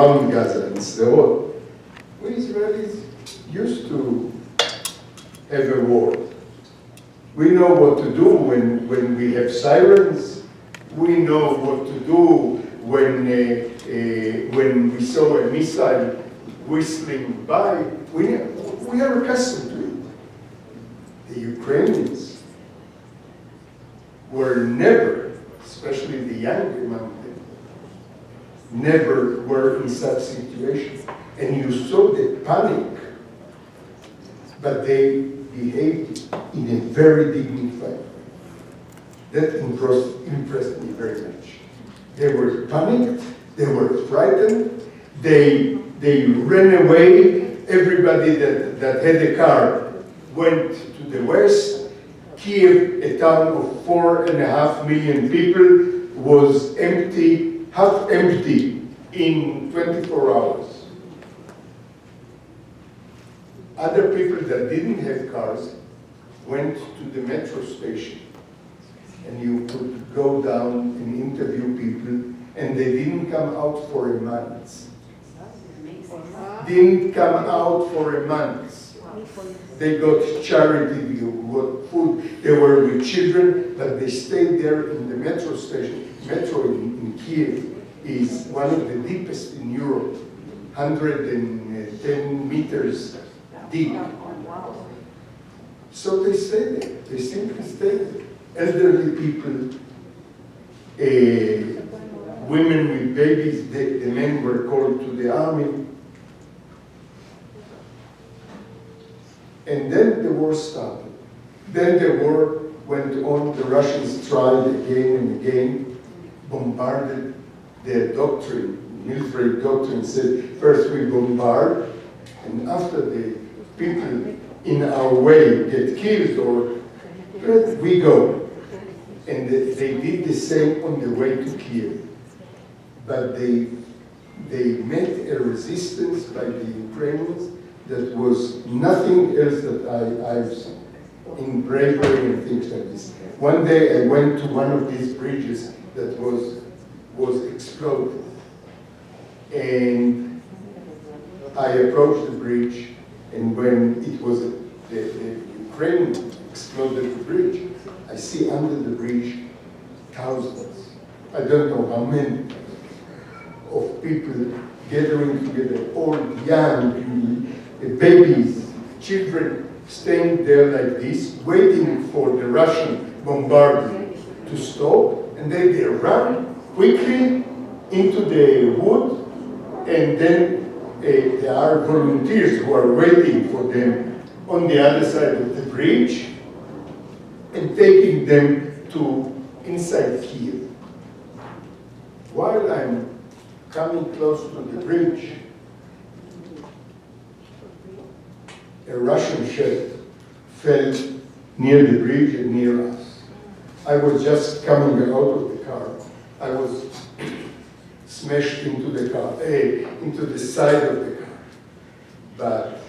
around Gaza and Sderot, we Israelis used to have a war. We know what to do when we have sirens. We know what to do when we saw a missile whistling by. We are accustomed to it. The Ukrainians were never, especially the young among them, never were in such situations. And you saw the panic, but they behaved in a very dignified way. That impressed me very much. They were panicked, they were frightened, they ran away. Everybody that had a car went to the west. Kiev, a town of 4.5 million people, was empty, half empty in 24 hours. Other people that didn't have cars went to the metro station, and you could go down and interview people, and they didn't come out for a month. Didn't come out for a month. They got charity, they got food. They were with children, but they stayed there in the metro station. Metro in Kiev is one of the deepest in Europe, 110 meters deep. So they stayed there. They simply stayed there. Elderly people, women with babies, the men were called to the army. And then the war started. Then the war went on. The Russians tried again and again, bombarded their doctrine, military doctrine said, first we bombard, and after the people in our way get killed, or we go. And they did the same on the way to Kiev. But they met a resistance by the Ukrainians that was nothing else that I've seen in bravery and things like this. One day I went to one of these bridges that was exploded. And I approached the bridge, and when it was the Ukraine exploded the bridge, I see under the bridge thousands, I don't know how many, of people gathering together, old, young, babies, children, staying there like this, waiting for the Russian bombardment to stop, and then they run quickly into the wood, and then there are volunteers who are waiting for them on the other side of the bridge and taking them to inside Kiev. While I'm coming close to the bridge, a Russian shell fell near the bridge and near us. I was just coming out of the car. I was smashed into the car, into the side of the car. But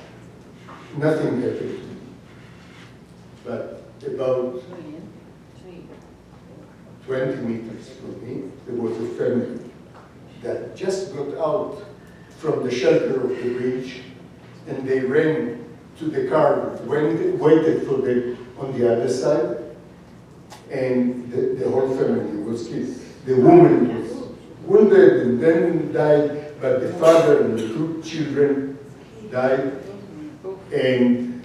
nothing happened to me. But about 20 meters from me, there was a family that just got out from the shelter of the bridge, and they ran to the car, waited for them on the other side, and the whole family was killed. The woman was wounded and then died, but the father and the two children died. And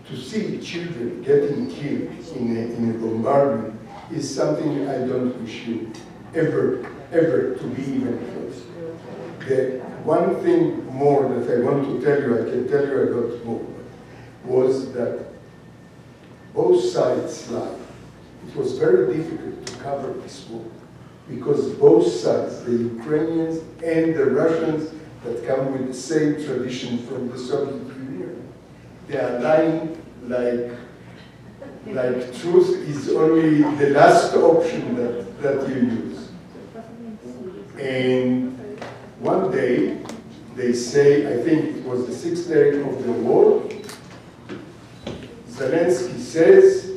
to see children getting killed in a bombardment is something I don't wish you ever to be even close. The one thing more that I want to tell you, I can tell you a lot more, was that both sides lied. It was very difficult to cover this war because both sides, the Ukrainians and the Russians that come with the same tradition from the Soviet Union, they are lying like truth is only the last option that you use. And one day, they say, I think it was the 6th day of the war, Zelensky says,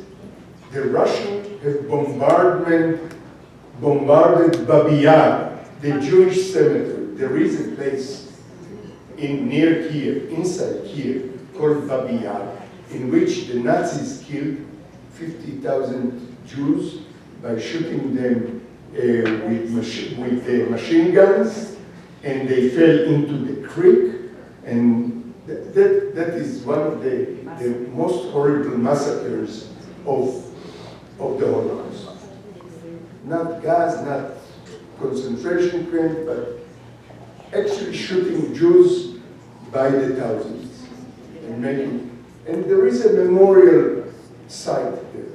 the Russians have bombarded Babi Yar, the Jewish cemetery. there is a place near Kiev, inside Kiev, called Babi Yar, in which the Nazis killed 50,000 Jews by shooting them with machine guns, and they fell into the creek, and that is one of the most horrible massacres of the Holocaust. Not gas, not concentration camp, but actually shooting Jews by the thousands. And there is a memorial site there.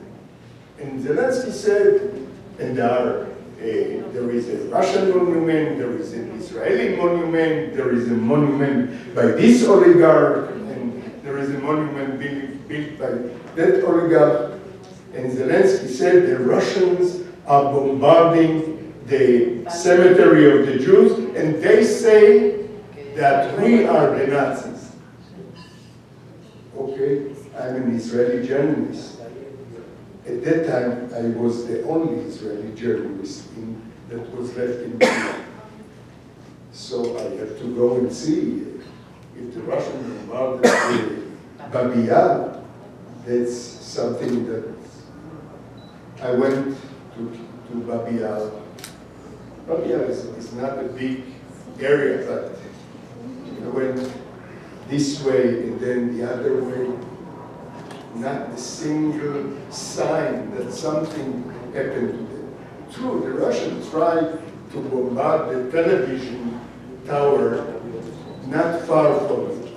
And Zelensky said, and there is a Russian monument, there is an Israeli monument, there is a monument by this oligarch, and there is a monument built by that oligarch. And Zelensky said the Russians are bombarding the cemetery of the Jews, and they say that we are the Nazis. Okay, I'm an Israeli journalist. At that time, I was the only Israeli journalist that was left in Kiev. So I had to go and see if the Russians bombarded Babi Yar. That's something that I went to Babi Yar. Babi Yar is not a big area, but I went this way and then the other way. Not a single sign that something happened to them. True, the Russians tried to bombard the television tower not far from it.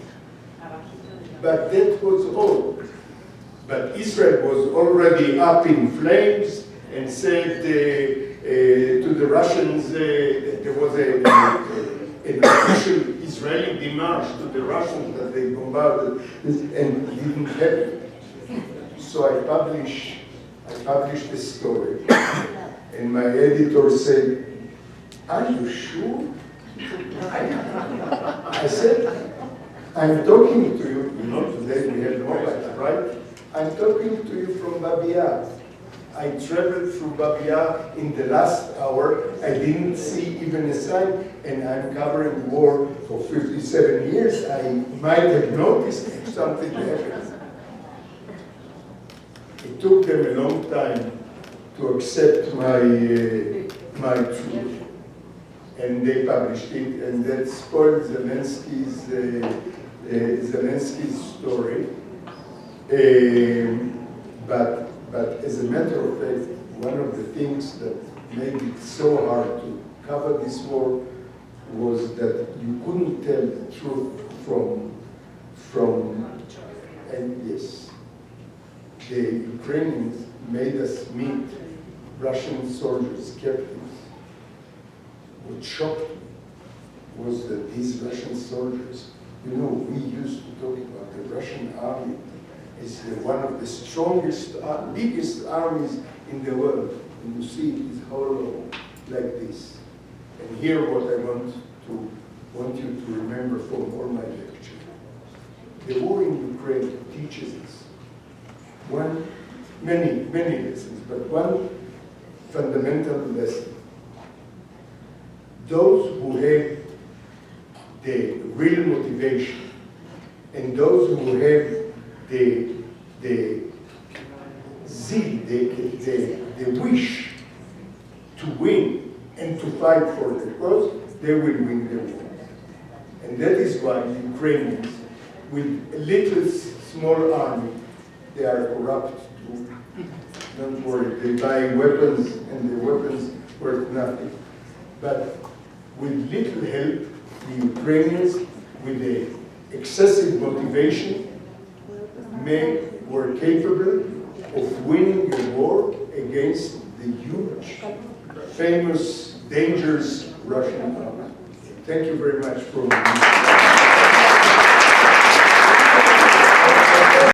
But that was all. But Israel was already up in flames and said to the Russians, there was an official Israeli demarche to the Russians that they bombarded, and it didn't happen. So I published the story, and my editor said, "Are you sure?" I said, "I'm talking to you. You know, today we have mobile, right? I'm talking to you from Babi Yar. I traveled through Babi Yar in the last hour. I didn't see even a sign, and I'm covering war for 57 years. I might have noticed if something happened." It took them a long time to accept my truth, and they published it, and that spoiled Zelensky's story. But as a matter of fact, one of the things that made it so hard to cover this war was that you couldn't tell the truth from and yes. The Ukrainians made us meet Russian soldiers, captains. What shocked me was that these Russian soldiers, we used to talk about the Russian army as one of the strongest, biggest armies in the world. And you see it is hollow like this. And here what I want you to remember from all my lecture. The war in Ukraine teaches us many lessons, but one fundamental lesson. Those who have the real motivation and those who have the zeal, the wish to win and to fight for the cause, they will win the war. And that is why the Ukrainians, with a little small army, they are corrupt too. Don't worry, they buy weapons and the weapons worth nothing. But with little help, the Ukrainians, with the excessive motivation, were capable of winning the war against the huge, famous, dangerous Russian army. Thank you very much for listening.